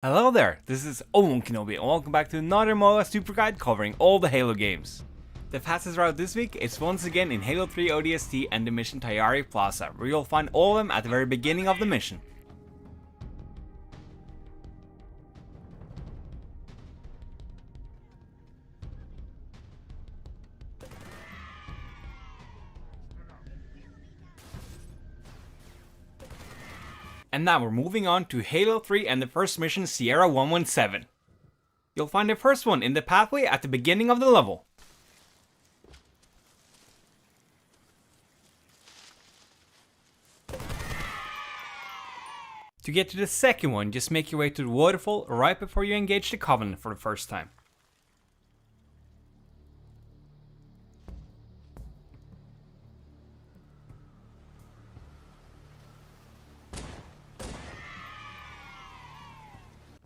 Hello there, this is Owen Kenobi and welcome back to another Moa Super Guide covering all the Halo games. The fastest route this week is once again in Halo 3 ODST and the mission Tayari Plaza, where you'll find all of them at the very beginning of the mission. And now we're moving on to Halo 3 and the first mission, Sierra 117. You'll find the first one in the pathway at the beginning of the level. To get to the second one, just make your way to the waterfall right before you engage the Covenant for the first time.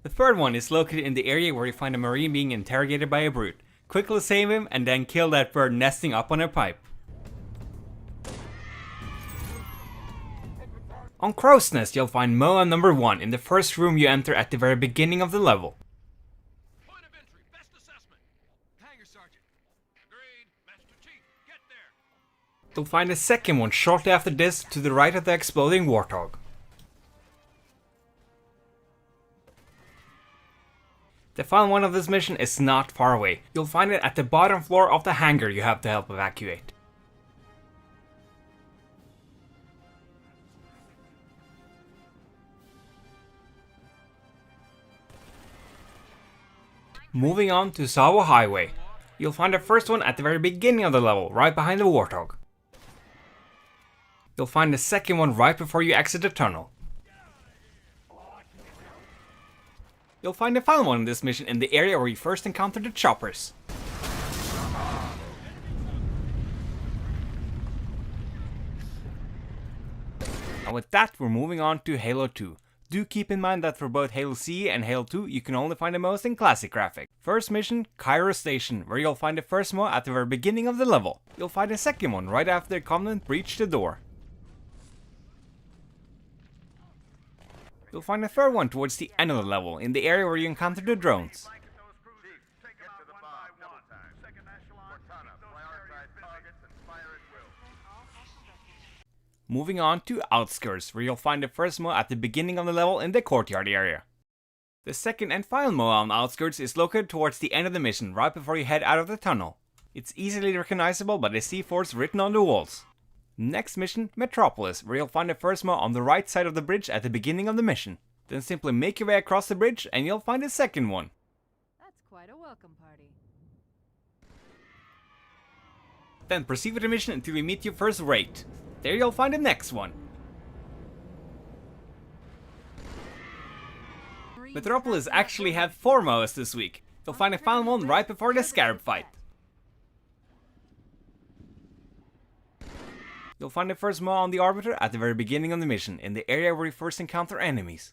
The third one is located in the area where you find a marine being interrogated by a brute. Quickly save him and then kill that bird nesting up on a pipe. On Crow's Nest you'll find Moa number 1 in the first room you enter at the very beginning of the level. Point of entry, best assessment. Hangar Sergeant. Agreed, Master Chief, get there. You'll find a second one shortly after this to the right of the exploding Warthog. The final one of this mission is not far away. You'll find it at the bottom floor of the hangar you have to help evacuate. Moving on to Sawa Highway. You'll find the first one at the very beginning of the level, right behind the Warthog. You'll find the second one right before you exit the tunnel. You'll find the final one in this mission in the area where you first encounter the choppers. And with that, we're moving on to Halo 2. Do keep in mind that for both Halo CE and Halo 2, you can only find the most in classic graphic. First mission, Cairo Station, where you'll find the first Moa at the very beginning of the level. You'll find the second one right after the Covenant breach the door. You'll find the third one towards the end of the level, in the area where you encounter the drones. Moving on to Outskirts, where you'll find the first Moa at the beginning of the level in the courtyard area. The second and final Moa on Outskirts is located towards the end of the mission, right before you head out of the tunnel. It's easily recognizable by the C4s written on the walls. Next mission, Metropolis, where you'll find the first Moa on the right side of the bridge at the beginning of the mission. Then simply make your way across the bridge and you'll find the second one. That's quite a welcome party. Then proceed with the mission until you meet your first raid. There you'll find the next one. Metropolis actually had 4 Moas this week. You'll find the final one right before the Scarab fight. You'll find the first Moa on the Arbiter at the very beginning of the mission, in the area where you first encounter enemies.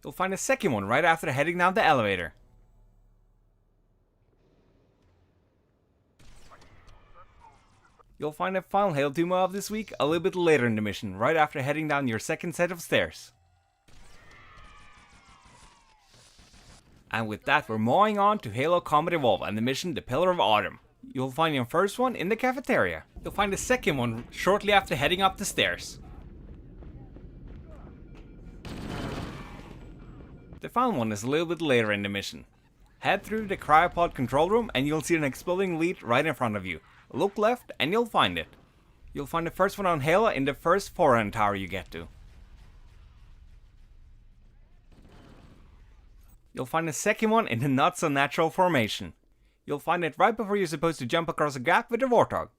You'll find the second one right after heading down the elevator. You'll find the final Halo 2 Moa of this week a little bit later in the mission, right after heading down your second set of stairs. And with that, we're moving on to Halo Combat Evolved and the mission The Pillar of Autumn. You'll find your first one in the cafeteria. You'll find the second one shortly after heading up the stairs. The final one is a little bit later in the mission. Head through the cryopod control room and you'll see an exploding lead right in front of you. Look left and you'll find it. You'll find the first one on Halo in the first forehand tower you get to. You'll find the second one in the not so natural formation. You'll find it right before you're supposed to jump across a gap with the Warthog.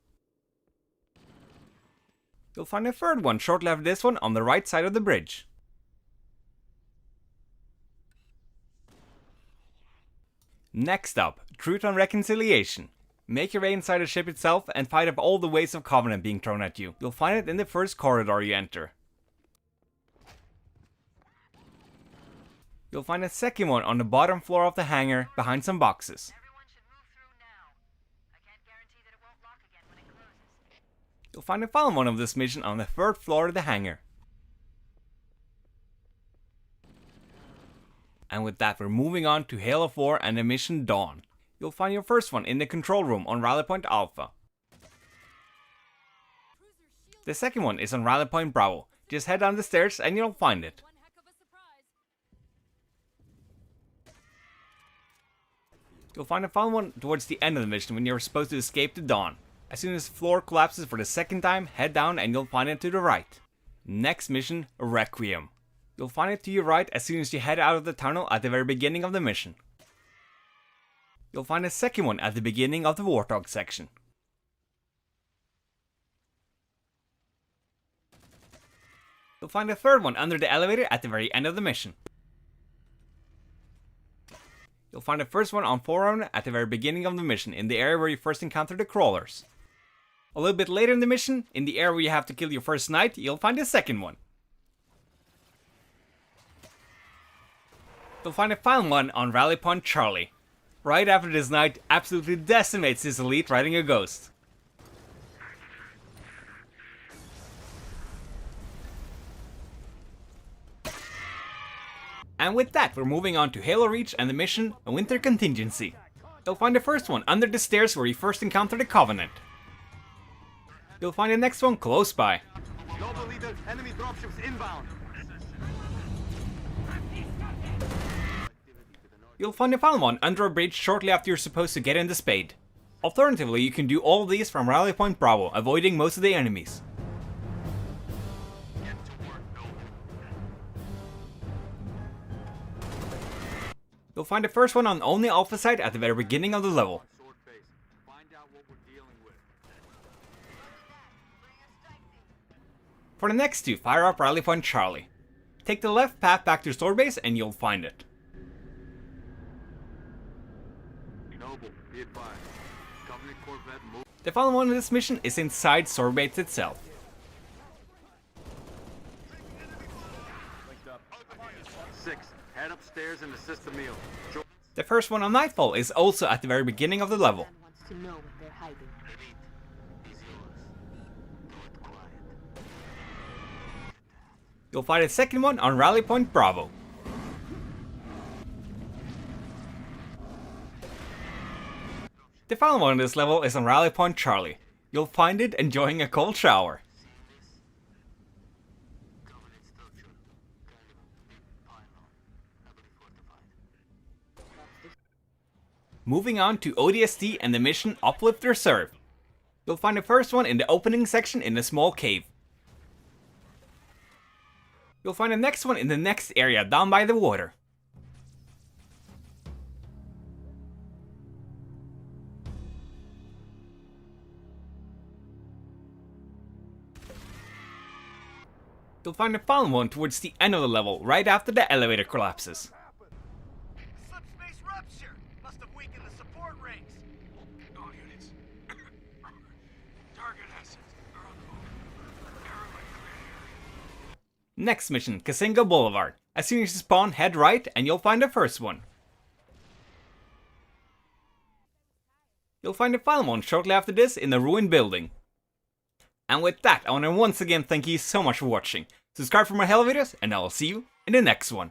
You'll find the third one shortly after this one on the right side of the bridge. Next up, Truth on Reconciliation. Make your way inside the ship itself and fight up all the waves of Covenant being thrown at you. You'll find it in the first corridor you enter. You'll find a second one on the bottom floor of the hangar behind some boxes. You'll find the final one of this mission on the 3rd floor of the hangar. And with that, we're moving on to Halo 4 and the mission Dawn. You'll find your first one in the control room on Rally Point Alpha. The second one is on Rally Point Bravo. Just head down the stairs and you'll find it. You'll find the final one towards the end of the mission when you're supposed to escape the Dawn. As soon as the floor collapses for the second time, head down and you'll find it to the right. Next mission, Requiem. You'll find it to your right as soon as you head out of the tunnel at the very beginning of the mission. You'll find the second one at the beginning of the Warthog section. You'll find the third one under the elevator at the very end of the mission. You'll find the first one on Forerunner at the very beginning of the mission in the area where you first encounter the crawlers. A little bit later in the mission, in the area where you have to kill your first knight, you'll find the second one. You'll find the final one on Rally Point Charlie. Right after this knight absolutely decimates his elite riding a ghost. And with that, we're moving on to Halo Reach and the mission Winter Contingency. You'll find the first one under the stairs where you first encounter the Covenant. You'll find the next one close by. Global leader, enemy dropships inbound. You'll find the final one under a bridge shortly after you're supposed to get in the Spade. Alternatively, you can do all of these from Rally Point Bravo, avoiding most of the enemies. You'll find the first one on only Alpha side at the very beginning of the level. For the next two, fire up Rally Point Charlie. Take the left path back to Sword Base and you'll find it. The final one of this mission is inside Sword Base itself. Head upstairs and assist the meal. The first one on Nightfall is also at the very beginning of the level. Wants to know what they're hiding. You'll find the second one on Rally Point Bravo. The final one on this level is on Rally Point Charlie. You'll find it enjoying a cold shower. Moving on to ODST and the mission Uplift Reserve. You'll find the first one in the opening section in a small cave. You'll find the next one in the next area down by the water. You'll find the final one towards the end of the level, right after the elevator collapses. Subspace rupture! Must have weakened the support ranks. All units. Target assets are on the move. Airline clear. Next mission, Kasinga Boulevard. As soon as you spawn, head right and you'll find the first one. You'll find the final one shortly after this in the ruined building. And with that, I want to once again thank you so much for watching. Subscribe for more Halo videos, and I'll see you in the next one.